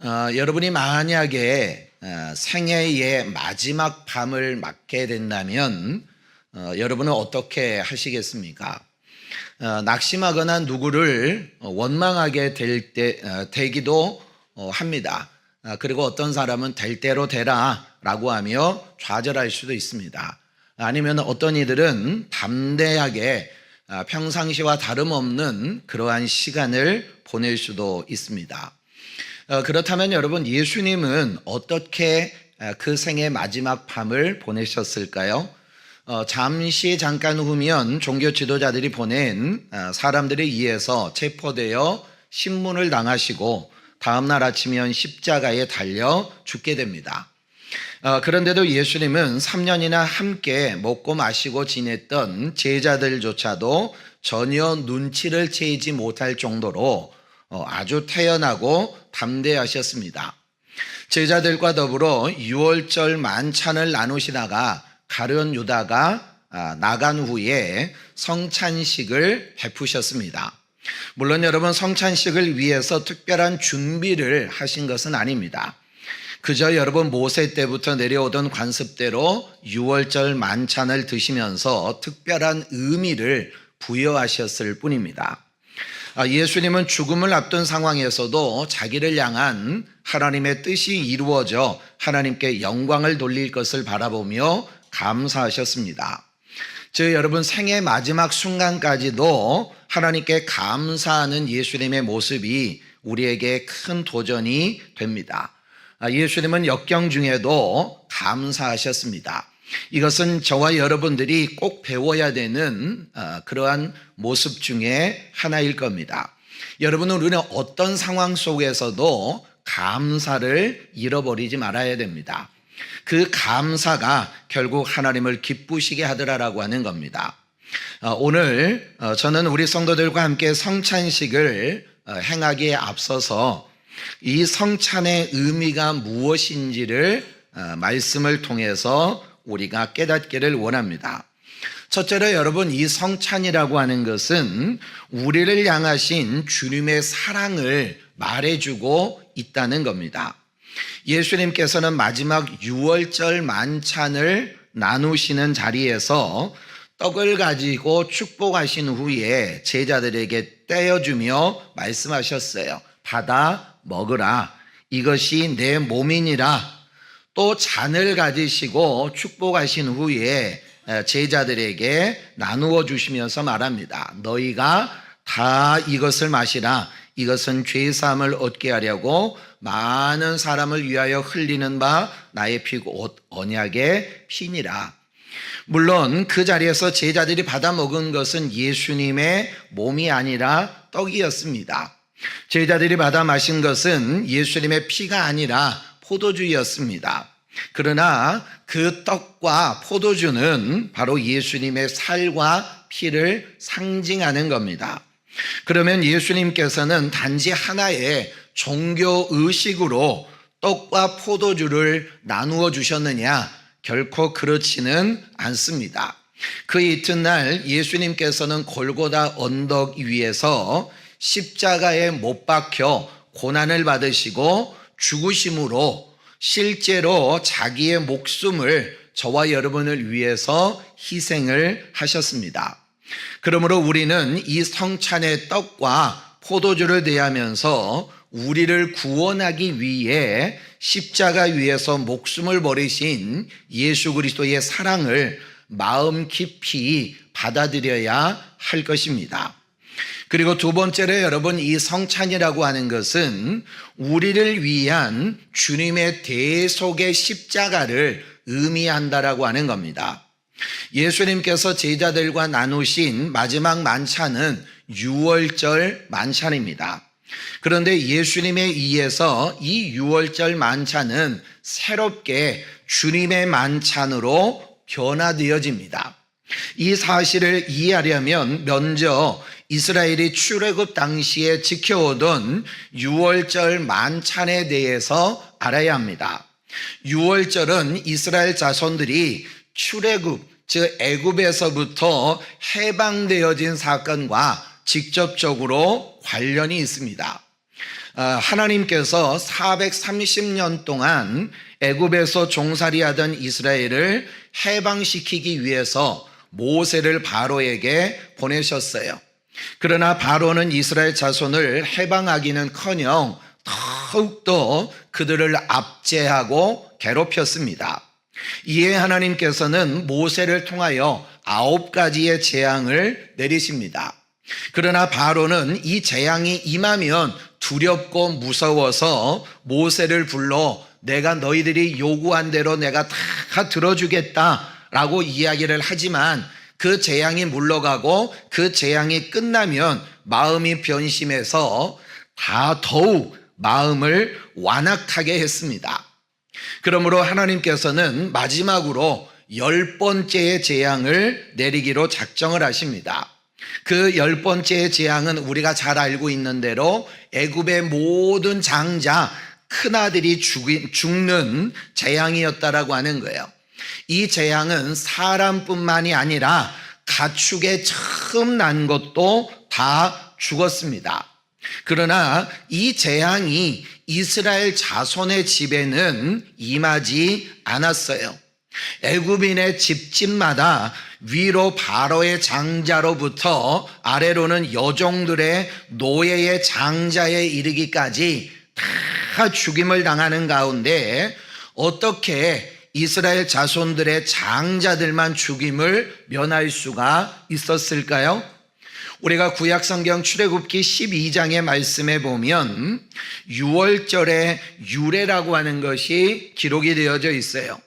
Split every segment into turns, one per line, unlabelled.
여러분이 만약에 생애의 마지막 밤을 맞게 된다면 여러분은 어떻게 하시겠습니까? 낙심하거나 누구를 원망하게 되기도 합니다. 그리고 어떤 사람은 될 대로 되라 라고 하며 좌절할 수도 있습니다. 아니면 어떤 이들은 담대하게 평상시와 다름없는 그러한 시간을 보낼 수도 있습니다. 그렇다면 여러분, 예수님은 어떻게 그 생의 마지막 밤을 보내셨을까요? 잠깐 후면 종교 지도자들이 보낸 사람들에 의해서 체포되어 신문을 당하시고 다음날 아침이면 십자가에 달려 죽게 됩니다. 그런데도 예수님은 3년이나 함께 먹고 마시고 지냈던 제자들조차도 전혀 눈치를 채지 못할 정도로 아주 태연하고 담대하셨습니다. 제자들과 더불어 유월절 만찬을 나누시다가 가룟 유다가 나간 후에 성찬식을 베푸셨습니다. 물론 여러분, 성찬식을 위해서 특별한 준비를 하신 것은 아닙니다. 그저 여러분 모세 때부터 내려오던 관습대로 유월절 만찬을 드시면서 특별한 의미를 부여하셨을 뿐입니다. 예수님은 죽음을 앞둔 상황에서도 자기를 향한 하나님의 뜻이 이루어져 하나님께 영광을 돌릴 것을 바라보며 감사하셨습니다. 즉 여러분, 생의 마지막 순간까지도 하나님께 감사하는 예수님의 모습이 우리에게 큰 도전이 됩니다. 예수님은 역경 중에도 감사하셨습니다. 이것은 저와 여러분들이 꼭 배워야 되는 그러한 모습 중에 하나일 겁니다. 여러분은 우리는 어떤 상황 속에서도 감사를 잃어버리지 말아야 됩니다. 그 감사가 결국 하나님을 기쁘시게 하더라라고 하는 겁니다. 오늘 저는 우리 성도들과 함께 성찬식을 행하기에 앞서서 이 성찬의 의미가 무엇인지를 말씀을 통해서 우리가 깨닫기를 원합니다. 첫째로 여러분, 이 성찬이라고 하는 것은 우리를 향하신 주님의 사랑을 말해주고 있다는 겁니다. 예수님께서는 마지막 유월절 만찬을 나누시는 자리에서 떡을 가지고 축복하신 후에 제자들에게 떼어주며 말씀하셨어요. 받아 먹으라. 이것이 내 몸이니라. 또 잔을 가지시고 축복하신 후에 제자들에게 나누어 주시면서 말합니다. 너희가 다 이것을 마시라. 이것은 죄사함을 얻게 하려고 많은 사람을 위하여 흘리는 바 나의 피고 옷 언약의 피니라. 물론 그 자리에서 제자들이 받아 먹은 것은 예수님의 몸이 아니라 떡이었습니다. 제자들이 받아 마신 것은 예수님의 피가 아니라 포도주였습니다. 그러나 그 떡과 포도주는 바로 예수님의 살과 피를 상징하는 겁니다. 그러면 예수님께서는 단지 하나의 종교 의식으로 떡과 포도주를 나누어 주셨느냐? 결코 그렇지는 않습니다. 그 이튿날 예수님께서는 골고다 언덕 위에서 십자가에 못 박혀 고난을 받으시고 죽으심으로 실제로 자기의 목숨을 저와 여러분을 위해서 희생을 하셨습니다. 그러므로 우리는 이 성찬의 떡과 포도주를 대하면서 우리를 구원하기 위해 십자가 위에서 목숨을 버리신 예수 그리스도의 사랑을 마음 깊이 받아들여야 할 것입니다. 그리고 두 번째로 여러분, 이 성찬이라고 하는 것은 우리를 위한 주님의 대속의 십자가를 의미한다라고 하는 겁니다. 예수님께서 제자들과 나누신 마지막 만찬은 유월절 만찬입니다. 그런데 예수님에 의해서 이 유월절 만찬은 새롭게 주님의 만찬으로 변화되어집니다. 이 사실을 이해하려면 먼저 이스라엘이 출애굽 당시에 지켜오던 유월절 만찬에 대해서 알아야 합니다. 유월절은 이스라엘 자손들이 출애굽, 즉 애굽에서부터 해방되어진 사건과 직접적으로 관련이 있습니다. 하나님께서 430년 동안 애굽에서 종살이하던 이스라엘을 해방시키기 위해서 모세를 바로에게 보내셨어요. 그러나 바로는 이스라엘 자손을 해방하기는커녕 더욱더 그들을 압제하고 괴롭혔습니다. 이에 하나님께서는 모세를 통하여 9가지의 재앙을 내리십니다. 그러나 바로는 이 재앙이 임하면 두렵고 무서워서 모세를 불러 내가 너희들이 요구한 대로 내가 다 들어주겠다라고 이야기를 하지만 그 재앙이 물러가고 그 재앙이 끝나면 마음이 변심해서 더욱 마음을 완악하게 했습니다. 그러므로 하나님께서는 마지막으로 10번째의 재앙을 내리기로 작정을 하십니다. 그 10번째의 재앙은 우리가 잘 알고 있는 대로 애굽의 모든 장자, 큰아들이 죽는 재앙이었다라고 하는 거예요. 이 재앙은 사람뿐만이 아니라 가축에 처음 난 것도 다 죽었습니다. 그러나 이 재앙이 이스라엘 자손의 집에는 임하지 않았어요. 애굽인의 집집마다 위로 바로의 장자로부터 아래로는 여종들의 노예의 장자에 이르기까지 다 죽임을 당하는 가운데 어떻게 이스라엘 자손들의 장자들만 죽임을 면할 수가 있었을까요? 우리가 구약성경 출애굽기 12장의 말씀에 보면 6월절의 유래라고 하는 것이 기록이 되어져 있어요.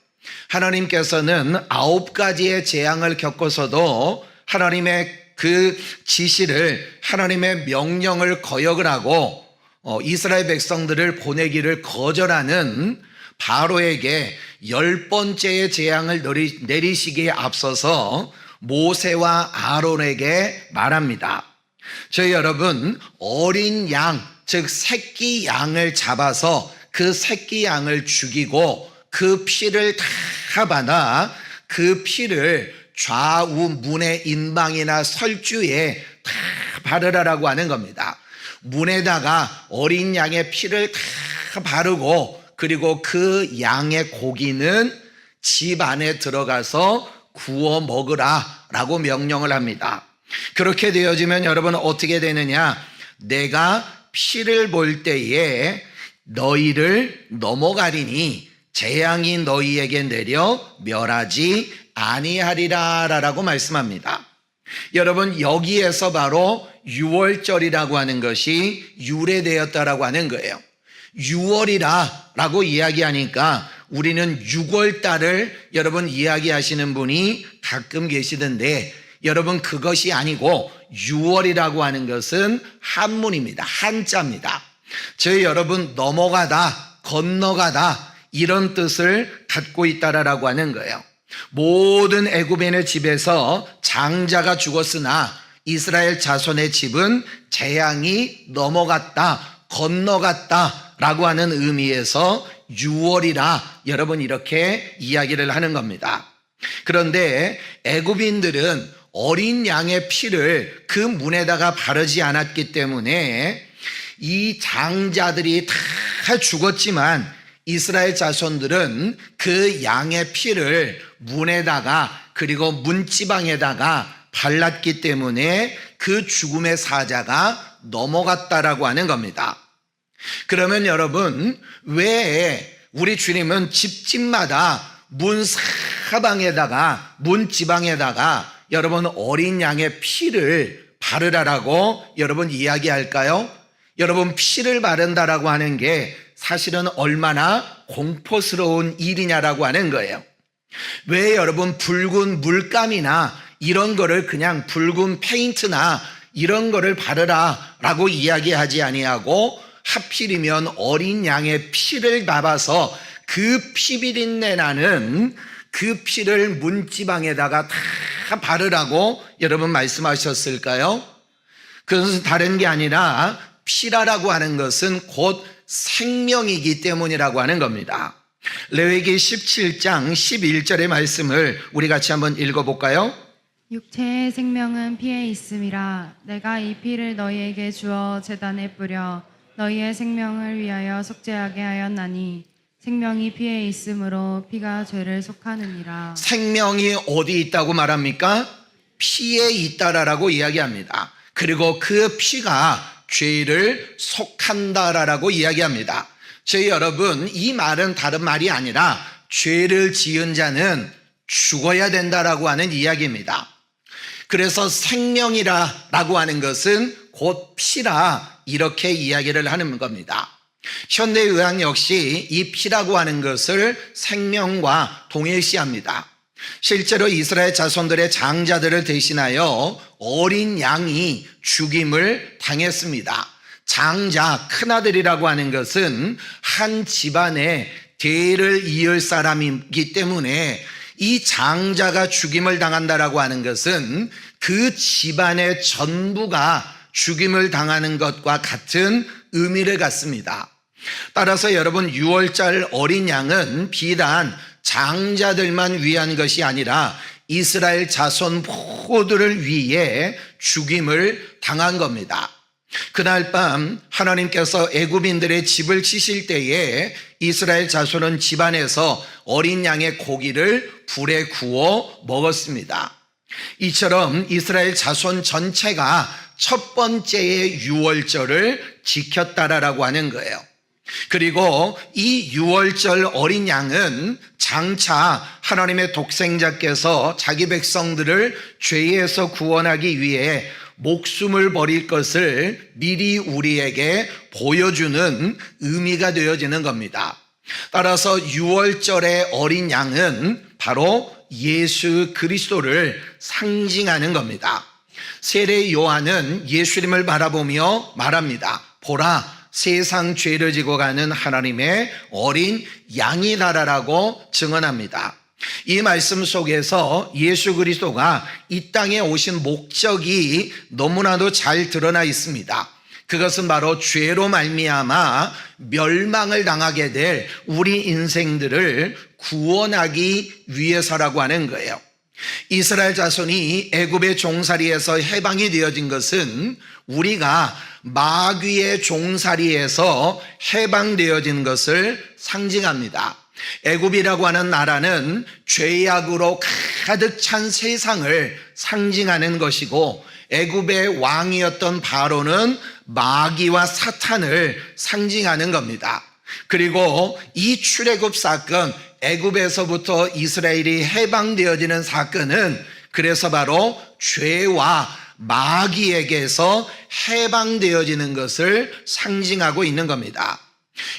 하나님께서는 9가지의 재앙을 겪어서도 하나님의 그 지시를, 하나님의 명령을 거역을 하고 이스라엘 백성들을 보내기를 거절하는 바로에게 10번째의 재앙을 내리시기에 앞서서 모세와 아론에게 말합니다. 저희 여러분, 어린 양, 즉 새끼 양을 잡아서 그 새끼 양을 죽이고 그 피를 다 받아 그 피를 좌우 문의 인방이나 설주에 다 바르라라고 하는 겁니다. 문에다가 어린 양의 피를 다 바르고 그리고 그 양의 고기는 집 안에 들어가서 구워 먹으라 라고 명령을 합니다. 그렇게 되어지면 여러분 어떻게 되느냐? 내가 피를 볼 때에 너희를 넘어가리니 재앙이 너희에게 내려 멸하지 아니하리라 라고 말씀합니다. 여러분 여기에서 바로 6월절이라고 하는 것이 유래되었다라고 하는 거예요. 6월이라 라고 이야기하니까 우리는 6월달을 여러분 이야기하시는 분이 가끔 계시던데 여러분 그것이 아니고 6월이라고 하는 것은 한문입니다. 한자입니다. 저희 여러분 넘어가다, 건너가다 이런 뜻을 갖고 있다라고 하는 거예요. 모든 애굽인의 집에서 장자가 죽었으나 이스라엘 자손의 집은 재앙이 넘어갔다, 건너갔다 라고 하는 의미에서 6월이라 여러분 이렇게 이야기를 하는 겁니다. 그런데 애굽인들은 어린 양의 피를 그 문에다가 바르지 않았기 때문에 이 장자들이 다 죽었지만 이스라엘 자손들은 그 양의 피를 문에다가 그리고 문지방에다가 발랐기 때문에 그 죽음의 사자가 넘어갔다라고 하는 겁니다. 그러면 여러분 왜 우리 주님은 집집마다 문 사방에다가 문지방에다가 여러분 어린 양의 피를 바르라라고 여러분 이야기할까요? 여러분 피를 바른다라고 하는 게 사실은 얼마나 공포스러운 일이냐라고 하는 거예요. 왜 여러분 붉은 물감이나 이런 거를 그냥 붉은 페인트나 이런 거를 바르라라고 이야기하지 아니하고 하필이면 어린 양의 피를 잡아서 그 피비린내 나는 그 피를 문지방에다가 다 바르라고 여러분 말씀하셨을까요? 그것은 다른 게 아니라 피라라고 하는 것은 곧 생명이기 때문이라고 하는 겁니다. 레위기 17장 11절의 말씀을 우리 같이 한번 읽어볼까요?
육체의 생명은 피에 있음이라 내가 이 피를 너희에게 주어 제단에 뿌려 너희의 생명을 위하여 속죄하게 하였나니 생명이 피에 있으므로 피가 죄를 속하느니라.
생명이 어디 있다고 말합니까? 피에 있다라고 이야기합니다. 그리고 그 피가 죄를 속한다라고 이야기합니다. 저희 여러분, 이 말은 다른 말이 아니라 죄를 지은 자는 죽어야 된다라고 하는 이야기입니다. 그래서 생명이라고 하는 것은 곧 피라, 이렇게 이야기를 하는 겁니다. 현대의학 역시 이 피라고 하는 것을 생명과 동일시합니다. 실제로 이스라엘 자손들의 장자들을 대신하여 어린 양이 죽임을 당했습니다. 장자, 큰아들이라고 하는 것은 한 집안의 대를 이을 사람이기 때문에 이 장자가 죽임을 당한다라고 하는 것은 그 집안의 전부가 죽임을 당하는 것과 같은 의미를 갖습니다. 따라서 여러분, 유월절 어린 양은 비단 장자들만 위한 것이 아니라 이스라엘 자손 모두를 위해 죽임을 당한 겁니다. 그날 밤 하나님께서 애굽인들의 집을 치실 때에 이스라엘 자손은 집안에서 어린 양의 고기를 불에 구워 먹었습니다. 이처럼 이스라엘 자손 전체가 첫 번째의 유월절을 지켰다라고 하는 거예요. 그리고 이 유월절 어린 양은 장차 하나님의 독생자께서 자기 백성들을 죄에서 구원하기 위해 목숨을 버릴 것을 미리 우리에게 보여주는 의미가 되어지는 겁니다. 따라서 유월절의 어린 양은 바로 예수 그리스도를 상징하는 겁니다. 세례 요한은 예수님을 바라보며 말합니다. 보라, 세상 죄를 지고 가는 하나님의 어린 양이다라고 증언합니다. 이 말씀 속에서 예수 그리스도가 이 땅에 오신 목적이 너무나도 잘 드러나 있습니다. 그것은 바로 죄로 말미암아 멸망을 당하게 될 우리 인생들을 구원하기 위해서라고 하는 거예요. 이스라엘 자손이 애굽의 종살이에서 해방이 되어진 것은 우리가 마귀의 종살이에서 해방되어진 것을 상징합니다. 애굽이라고 하는 나라는 죄악으로 가득 찬 세상을 상징하는 것이고, 애굽의 왕이었던 바로는 마귀와 사탄을 상징하는 겁니다. 그리고 이 출애굽 사건, 애굽에서부터 이스라엘이 해방되어지는 사건은 그래서 바로 죄와 마귀에게서 해방되어지는 것을 상징하고 있는 겁니다.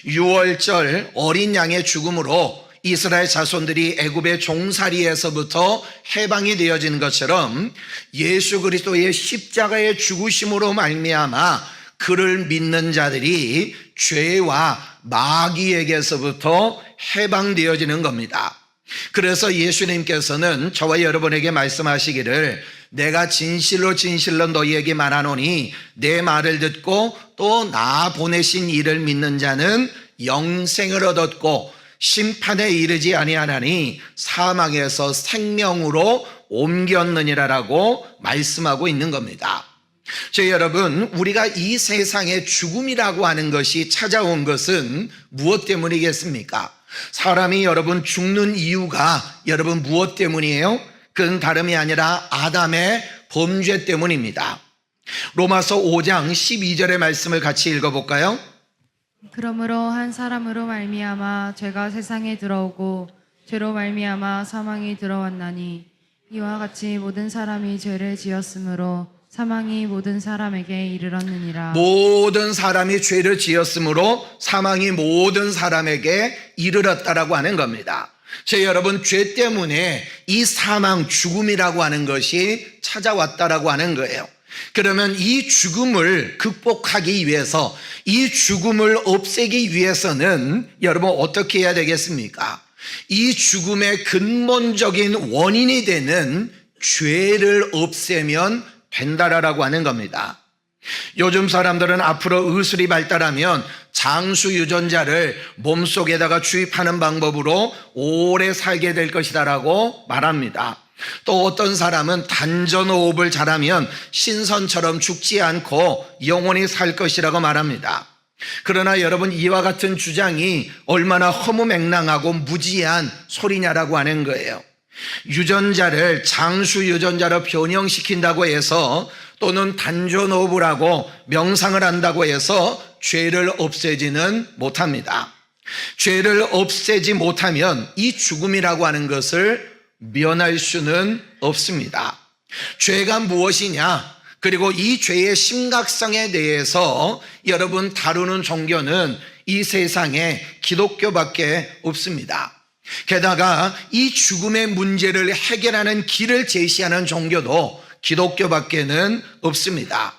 유월절 어린 양의 죽음으로 이스라엘 자손들이 애굽의 종살이에서부터 해방이 되어지는 것처럼 예수 그리스도의 십자가의 죽으심으로 말미암아 그를 믿는 자들이 죄와 마귀에게서부터 해방되어지는 겁니다. 그래서 예수님께서는 저와 여러분에게 말씀하시기를, 내가 진실로 진실로 너희에게 말하노니 내 말을 듣고 또 나 보내신 이를 믿는 자는 영생을 얻었고 심판에 이르지 아니하나니 사망에서 생명으로 옮겼느니라라고 말씀하고 있는 겁니다. 여러분, 우리가 이 세상에 죽음이라고 하는 것이 찾아온 것은 무엇 때문이겠습니까? 사람이 여러분 죽는 이유가 여러분 무엇 때문이에요? 그건 다름이 아니라 아담의 범죄 때문입니다. 로마서 5장 12절의 말씀을 같이 읽어볼까요?
그러므로 한 사람으로 말미암아 죄가 세상에 들어오고 죄로 말미암아 사망이 들어왔나니 이와 같이 모든 사람이 죄를 지었으므로 사망이 모든 사람에게 이르렀느니라.
모든 사람이 죄를 지었으므로 사망이 모든 사람에게 이르렀다라고 하는 겁니다. 여러분, 죄 때문에 이 사망, 죽음이라고 하는 것이 찾아왔다라고 하는 거예요. 그러면 이 죽음을 극복하기 위해서, 이 죽음을 없애기 위해서는 여러분 어떻게 해야 되겠습니까? 이 죽음의 근본적인 원인이 되는 죄를 없애면 된다라고 하는 겁니다. 요즘 사람들은 앞으로 의술이 발달하면 장수 유전자를 몸속에다가 주입하는 방법으로 오래 살게 될 것이다라고 말합니다. 또 어떤 사람은 단전호흡을 잘하면 신선처럼 죽지 않고 영원히 살 것이라고 말합니다. 그러나 여러분, 이와 같은 주장이 얼마나 허무맹랑하고 무지한 소리냐라고 하는 거예요. 유전자를 장수 유전자로 변형시킨다고 해서, 또는 단조노브라고 명상을 한다고 해서 죄를 없애지는 못합니다. 죄를 없애지 못하면 이 죽음이라고 하는 것을 면할 수는 없습니다. 죄가 무엇이냐, 그리고 이 죄의 심각성에 대해서 여러분 다루는 종교는 이 세상에 기독교밖에 없습니다. 게다가 이 죽음의 문제를 해결하는 길을 제시하는 종교도 기독교밖에는 없습니다.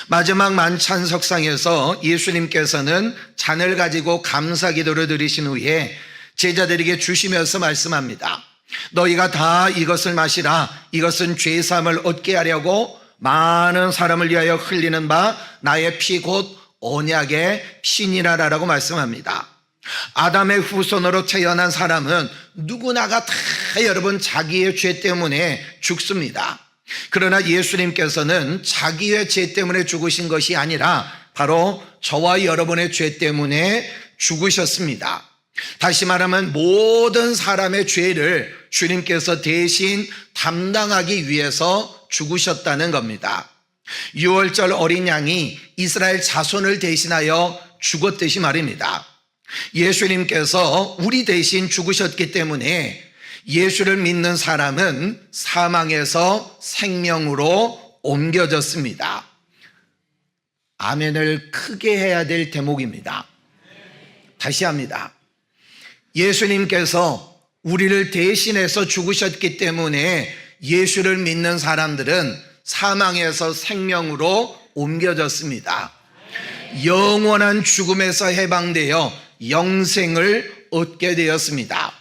마지막 만찬석상에서 예수님께서는 잔을 가지고 감사기도를 드리신 후에 제자들에게 주시면서 말씀합니다. 너희가 다 이것을 마시라. 이것은 죄사함을 얻게 하려고 많은 사람을 위하여 흘리는 바 나의 피 곧 언약의 피니라라고 말씀합니다. 아담의 후손으로 태어난 사람은 누구나가 다 여러분 자기의 죄 때문에 죽습니다. 그러나 예수님께서는 자기의 죄 때문에 죽으신 것이 아니라 바로 저와 여러분의 죄 때문에 죽으셨습니다. 다시 말하면 모든 사람의 죄를 주님께서 대신 담당하기 위해서 죽으셨다는 겁니다. 6월절 어린 양이 이스라엘 자손을 대신하여 죽었듯이 말입니다. 예수님께서 우리 대신 죽으셨기 때문에 예수를 믿는 사람은 사망에서 생명으로 옮겨졌습니다. 아멘을 크게 해야 될 대목입니다. 다시 합니다. 예수님께서 우리를 대신해서 죽으셨기 때문에 예수를 믿는 사람들은 사망에서 생명으로 옮겨졌습니다. 영원한 죽음에서 해방되어 영생을 얻게 되었습니다.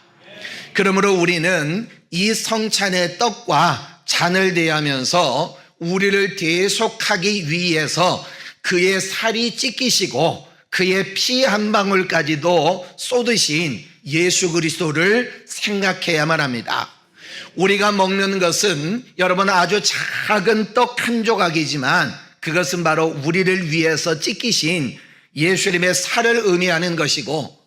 그러므로 우리는 이 성찬의 떡과 잔을 대하면서 우리를 대속하기 위해서 그의 살이 찢기시고 그의 피 한 방울까지도 쏟으신 예수 그리스도를 생각해야만 합니다. 우리가 먹는 것은 여러분 아주 작은 떡 한 조각이지만 그것은 바로 우리를 위해서 찢기신 예수님의 살을 의미하는 것이고,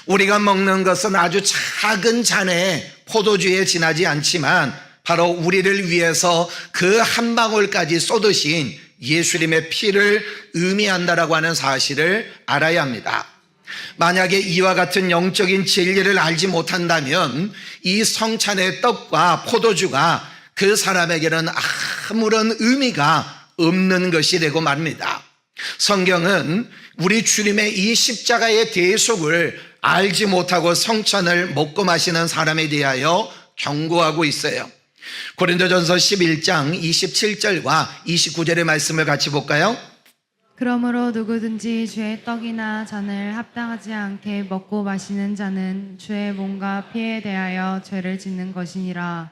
우리가 먹는 것은 아주 작은 잔에 포도주에 지나지 않지만 바로 우리를 위해서 그 한 방울까지 쏟으신 예수님의 피를 의미한다라고 하는 사실을 알아야 합니다. 만약에 이와 같은 영적인 진리를 알지 못한다면 이 성찬의 떡과 포도주가 그 사람에게는 아무런 의미가 없는 것이 되고 말입니다. 성경은 우리 주님의 이 십자가의 대속을 알지 못하고 성찬을 먹고 마시는 사람에 대하여 경고하고 있어요. 고린도전서 11장 27절과 29절의 말씀을 같이 볼까요?
그러므로 누구든지 주의 떡이나 잔을 합당하지 않게 먹고 마시는 자는 주의 몸과 피에 대하여 죄를 짓는 것이니라.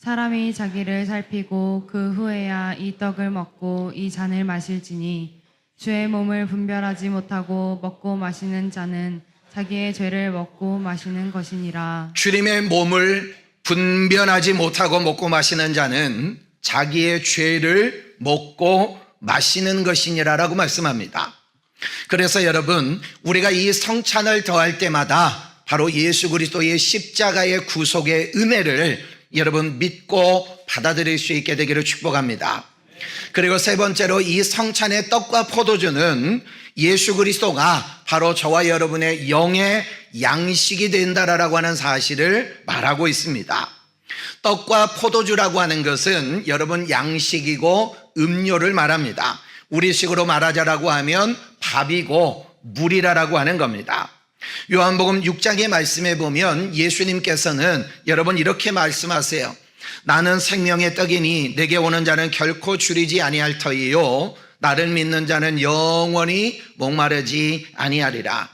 사람이 자기를 살피고 그 후에야 이 떡을 먹고 이 잔을 마실지니 주의 몸을 분별하지 못하고 먹고 마시는 자는 자기의 죄를 먹고 마시는 것이니라.
주님의 몸을 분별하지 못하고 먹고 마시는 자는 자기의 죄를 먹고 마시는 것이니라라고 말씀합니다. 그래서 여러분, 우리가 이 성찬을 더할 때마다 바로 예수 그리스도의 십자가의 구속의 은혜를 여러분 믿고 받아들일 수 있게 되기를 축복합니다. 그리고 세 번째로 이 성찬의 떡과 포도주는 예수 그리스도가 바로 저와 여러분의 영의 양식이 된다라고 하는 사실을 말하고 있습니다. 떡과 포도주라고 하는 것은 여러분 양식이고 음료를 말합니다. 우리식으로 말하자라고 하면 밥이고 물이라고 하는 겁니다. 요한복음 6장의 말씀에 보면 예수님께서는 여러분 이렇게 말씀하세요. 나는 생명의 떡이니 내게 오는 자는 결코 줄이지 아니할 터이요 나를 믿는 자는 영원히 목마르지 아니하리라.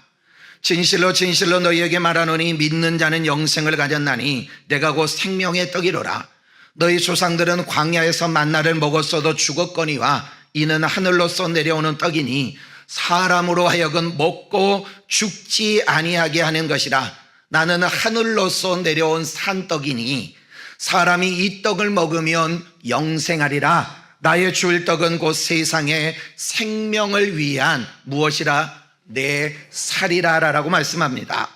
진실로 진실로 너희에게 말하노니 믿는 자는 영생을 가졌나니 내가 곧 생명의 떡이로라. 너희 조상들은 광야에서 만나를 먹었어도 죽었거니와 이는 하늘로서 내려오는 떡이니 사람으로 하여금 먹고 죽지 아니하게 하는 것이라. 나는 하늘로서 내려온 산떡이니 사람이 이 떡을 먹으면 영생하리라. 나의 줄 떡은 곧 세상의 생명을 위한 무엇이라? 내 살이라라고 말씀합니다.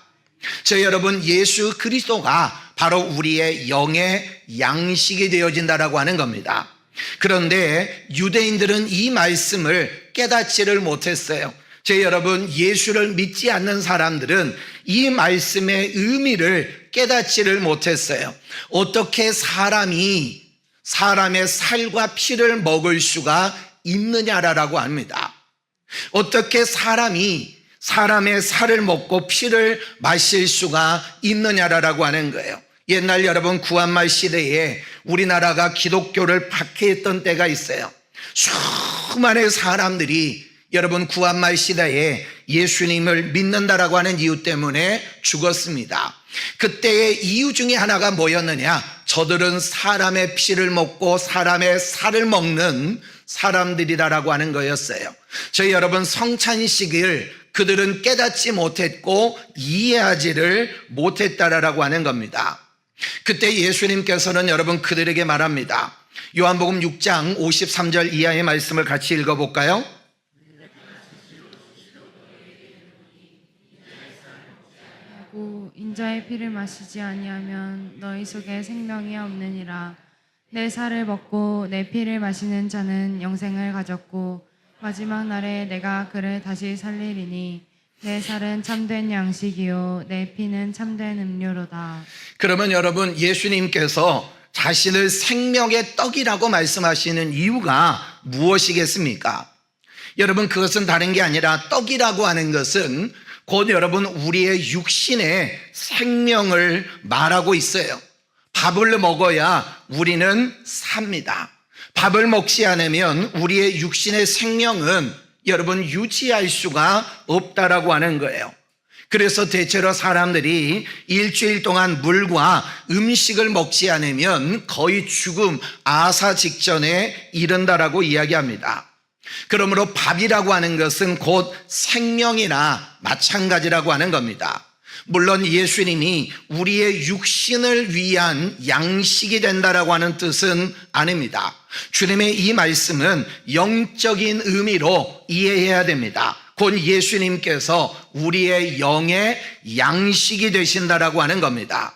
저희 여러분, 예수 그리스도가 바로 우리의 영의 양식이 되어진다라고 하는 겁니다. 그런데 유대인들은 이 말씀을 깨닫지를 못했어요. 저희 여러분, 예수를 믿지 않는 사람들은 이 말씀의 의미를 깨닫지를 못했어요. 어떻게 사람이 사람의 살과 피를 먹을 수가 있느냐라고 합니다. 어떻게 사람이 사람의 살을 먹고 피를 마실 수가 있느냐라고 하는 거예요. 옛날 여러분, 구한말 시대에 우리나라가 기독교를 박해했던 때가 있어요. 수많은 사람들이 여러분 구한말 시대에 예수님을 믿는다라고 하는 이유 때문에 죽었습니다. 그때의 이유 중에 하나가 뭐였느냐? 저들은 사람의 피를 먹고 사람의 살을 먹는 사람들이라고 하는 거였어요. 저희 여러분, 성찬식을 그들은 깨닫지 못했고 이해하지를 못했다라고 하는 겁니다. 그때 예수님께서는 여러분 그들에게 말합니다. 요한복음 6장 53절 이하의 말씀을 같이 읽어볼까요?
인자의 피를 마시지 아니하면 너희 속에 생명이 없느니라. 내 살을 먹고 내 피를 마시는 자는 영생을 가졌고 마지막 날에 내가 그를 다시 살리리니 내 살은 참된 양식이요 내 피는 참된 음료로다.
그러면 여러분, 예수님께서 자신을 생명의 떡이라고 말씀하시는 이유가 무엇이겠습니까? 여러분, 그것은 다른 게 아니라 떡이라고 하는 것은 곧 여러분 우리의 육신의 생명을 말하고 있어요. 밥을 먹어야 우리는 삽니다. 밥을 먹지 않으면 우리의 육신의 생명은 여러분 유지할 수가 없다라고 하는 거예요. 그래서 대체로 사람들이 일주일 동안 물과 음식을 먹지 않으면 거의 죽음, 아사 직전에 이른다라고 이야기합니다. 그러므로 밥이라고 하는 것은 곧 생명이나 마찬가지라고 하는 겁니다. 물론 예수님이 우리의 육신을 위한 양식이 된다라고 하는 뜻은 아닙니다. 주님의 이 말씀은 영적인 의미로 이해해야 됩니다. 곧 예수님께서 우리의 영의 양식이 되신다라고 하는 겁니다.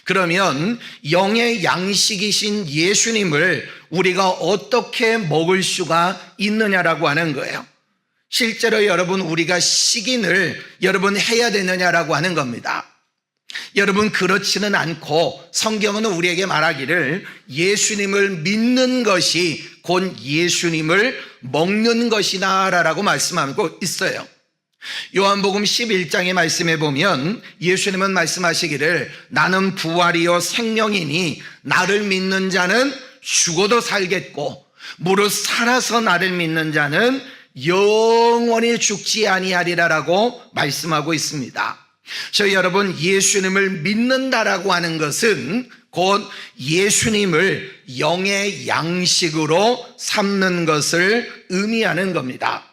그러면 영의 양식이신 예수님을 우리가 어떻게 먹을 수가 있느냐라고 하는 거예요. 실제로 여러분, 우리가 식인을 여러분 해야 되느냐라고 하는 겁니다. 여러분, 그렇지는 않고 성경은 우리에게 말하기를 예수님을 믿는 것이 곧 예수님을 먹는 것이다라고 말씀하고 있어요. 요한복음 11장의 말씀에 보면 예수님은 말씀하시기를 나는 부활이요 생명이니 나를 믿는 자는 죽어도 살겠고 무릇 살아서 나를 믿는 자는 영원히 죽지 아니하리라라고 말씀하고 있습니다. 저희 여러분, 예수님을 믿는다라고 하는 것은 곧 예수님을 영의 양식으로 삼는 것을 의미하는 겁니다.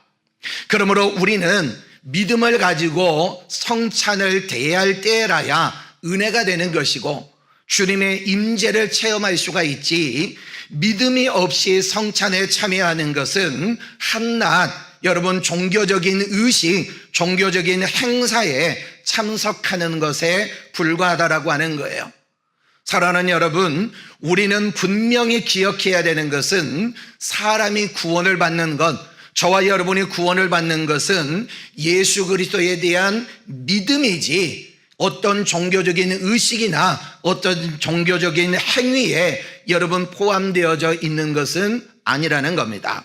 그러므로 우리는 믿음을 가지고 성찬을 대할 때라야 은혜가 되는 것이고 주님의 임재를 체험할 수가 있지, 믿음이 없이 성찬에 참여하는 것은 한낱 여러분 종교적인 의식, 종교적인 행사에 참석하는 것에 불과하다라고 하는 거예요. 사랑하는 여러분, 우리는 분명히 기억해야 되는 것은 사람이 구원을 받는 것, 저와 여러분이 구원을 받는 것은 예수 그리스도에 대한 믿음이지 어떤 종교적인 의식이나 어떤 종교적인 행위에 여러분 포함되어져 있는 것은 아니라는 겁니다.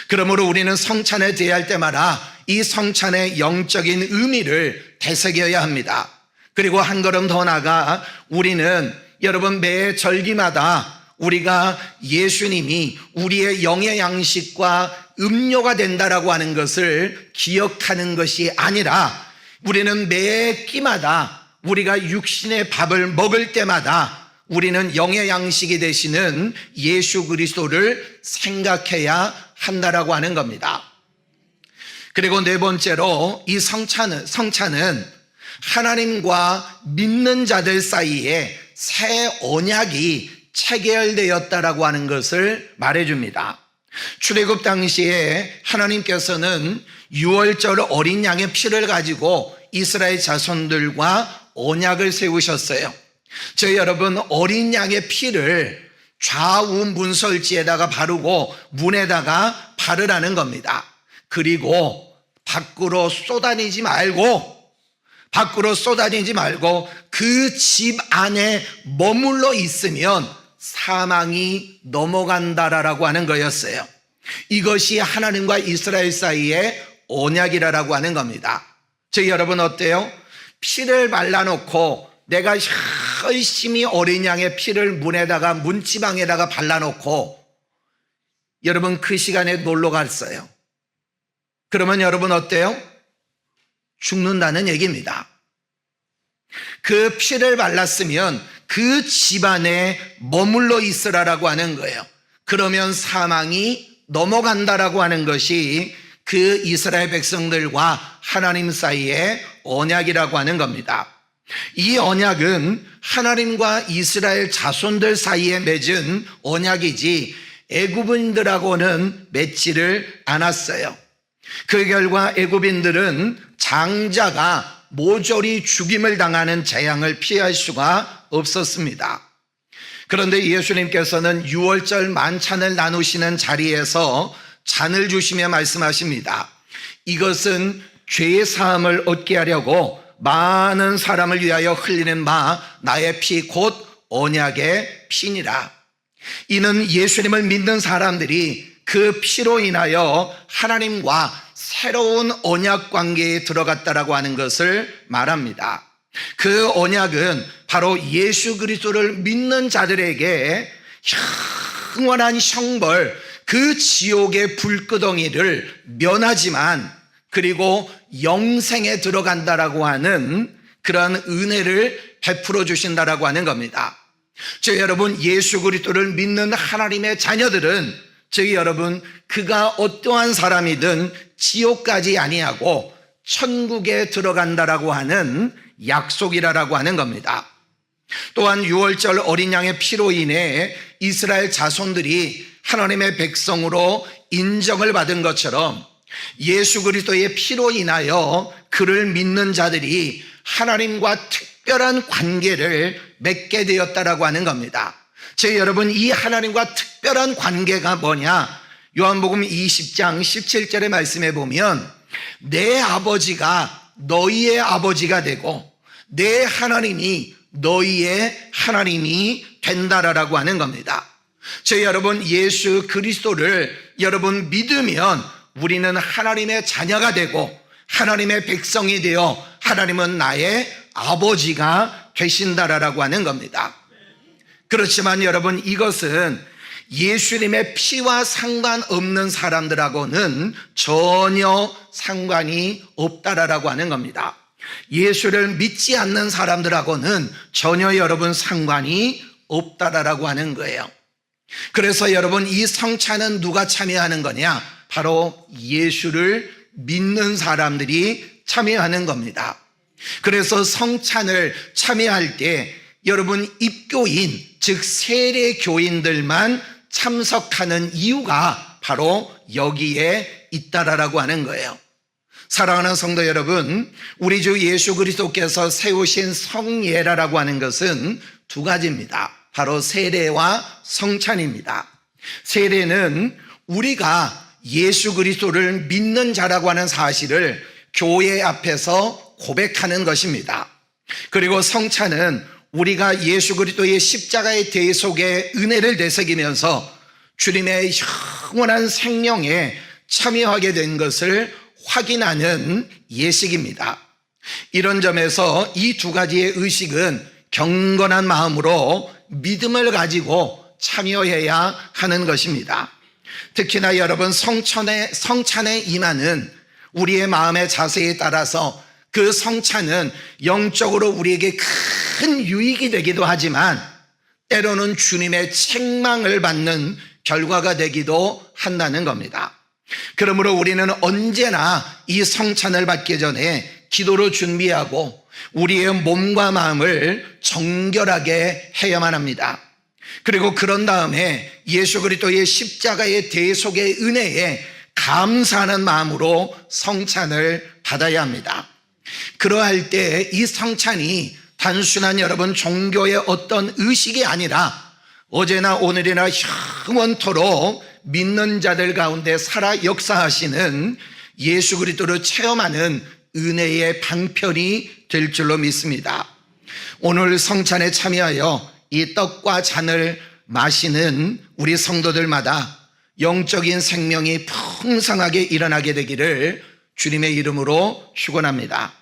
그러므로 우리는 성찬에 대할 때마다 이 성찬의 영적인 의미를 되새겨야 합니다. 그리고 한 걸음 더 나아가 우리는 여러분 매 절기마다 우리가 예수님이 우리의 영의 양식과 음료가 된다라고 하는 것을 기억하는 것이 아니라 우리는 매 끼마다 우리가 육신의 밥을 먹을 때마다 우리는 영의 양식이 되시는 예수 그리스도를 생각해야 한다라고 하는 겁니다. 그리고 네 번째로 이 성찬은 하나님과 믿는 자들 사이에 새 언약이 체결되었다라고 하는 것을 말해줍니다. 출애굽 당시에 하나님께서는 유월절 어린 양의 피를 가지고 이스라엘 자손들과 언약을 세우셨어요. 저희 여러분, 어린 양의 피를 좌우 문설지에다가 바르고 문에다가 바르라는 겁니다. 그리고 밖으로 쏟아내지 말고 그 집 안에 머물러 있으면 사망이 넘어간다라고 하는 거였어요. 이것이 하나님과 이스라엘 사이의 언약이라고 하는 겁니다. 저희 여러분 어때요? 피를 발라놓고 내가 열심히 어린 양의 피를 문에다가 문지방에다가 발라놓고 여러분 그 시간에 놀러 갔어요. 그러면 여러분 어때요? 죽는다는 얘기입니다. 그 피를 발랐으면 그 집안에 머물러 있으라라고 하는 거예요. 그러면 사망이 넘어간다라고 하는 것이 그 이스라엘 백성들과 하나님 사이의 언약이라고 하는 겁니다. 이 언약은 하나님과 이스라엘 자손들 사이에 맺은 언약이지 애굽인들하고는 맺지를 않았어요. 그 결과 애굽인들은 장자가 모조리 죽임을 당하는 재앙을 피할 수가 없었습니다. 그런데 예수님께서는 유월절 만찬을 나누시는 자리에서 잔을 주시며 말씀하십니다. 이것은 죄의 사함을 얻게 하려고 많은 사람을 위하여 흘리는 바 나의 피 곧 언약의 피니라. 이는 예수님을 믿는 사람들이 그 피로 인하여 하나님과 새로운 언약 관계에 들어갔다라고 하는 것을 말합니다. 그 언약은 바로 예수 그리스도를 믿는 자들에게 영원한 형벌, 그 지옥의 불구덩이를 면하지만 그리고 영생에 들어간다라고 하는 그러한 은혜를 베풀어 주신다라고 하는 겁니다. 저희 여러분, 예수 그리스도를 믿는 하나님의 자녀들은 저희 여러분, 그가 어떠한 사람이든 지옥까지 아니하고 천국에 들어간다라고 하는 약속이라고 하는 겁니다. 또한 유월절 어린 양의 피로 인해 이스라엘 자손들이 하나님의 백성으로 인정을 받은 것처럼 예수 그리스도의 피로 인하여 그를 믿는 자들이 하나님과 특별한 관계를 맺게 되었다라고 하는 겁니다. 저희 여러분, 이 하나님과 특별한 관계가 뭐냐? 요한복음 20장 17절의 말씀에 보면 내 아버지가 너희의 아버지가 되고 내 하나님이 너희의 하나님이 된다라고 하는 겁니다. 저희 여러분, 예수 그리스도를 여러분 믿으면 우리는 하나님의 자녀가 되고 하나님의 백성이 되어 하나님은 나의 아버지가 되신다라고 하는 겁니다. 그렇지만 여러분, 이것은 예수님의 피와 상관없는 사람들하고는 전혀 상관이 없다라고 하는 겁니다. 예수를 믿지 않는 사람들하고는 전혀 여러분 상관이 없다라고 하는 거예요. 그래서 여러분, 이 성찬은 누가 참여하는 거냐? 바로 예수를 믿는 사람들이 참여하는 겁니다. 그래서 성찬을 참여할 때 여러분, 입교인, 즉 세례교인들만 참석하는 이유가 바로 여기에 있다라고 하는 거예요. 사랑하는 성도 여러분, 우리 주 예수 그리스도께서 세우신 성예라라고 하는 것은 두 가지입니다. 바로 세례와 성찬입니다. 세례는 우리가 예수 그리스도를 믿는 자라고 하는 사실을 교회 앞에서 고백하는 것입니다. 그리고 성찬은 우리가 예수 그리스도의 십자가의 대속의 은혜를 되새기면서 주님의 영원한 생명에 참여하게 된 것을 확인하는 예식입니다. 이런 점에서 이 두 가지의 의식은 경건한 마음으로 믿음을 가지고 참여해야 하는 것입니다. 특히나 여러분, 성찬에 임하는 우리의 마음의 자세에 따라서 그 성찬은 영적으로 우리에게 큰 유익이 되기도 하지만 때로는 주님의 책망을 받는 결과가 되기도 한다는 겁니다. 그러므로 우리는 언제나 이 성찬을 받기 전에 기도로 준비하고 우리의 몸과 마음을 정결하게 해야만 합니다. 그리고 그런 다음에 예수 그리스도의 십자가의 대속의 은혜에 감사하는 마음으로 성찬을 받아야 합니다. 그러할 때 이 성찬이 단순한 여러분 종교의 어떤 의식이 아니라 어제나 오늘이나 영원토록 믿는 자들 가운데 살아 역사하시는 예수 그리스도를 체험하는 은혜의 방편이 될 줄로 믿습니다. 오늘 성찬에 참여하여 이 떡과 잔을 마시는 우리 성도들마다 영적인 생명이 풍성하게 일어나게 되기를 주님의 이름으로 축원합니다.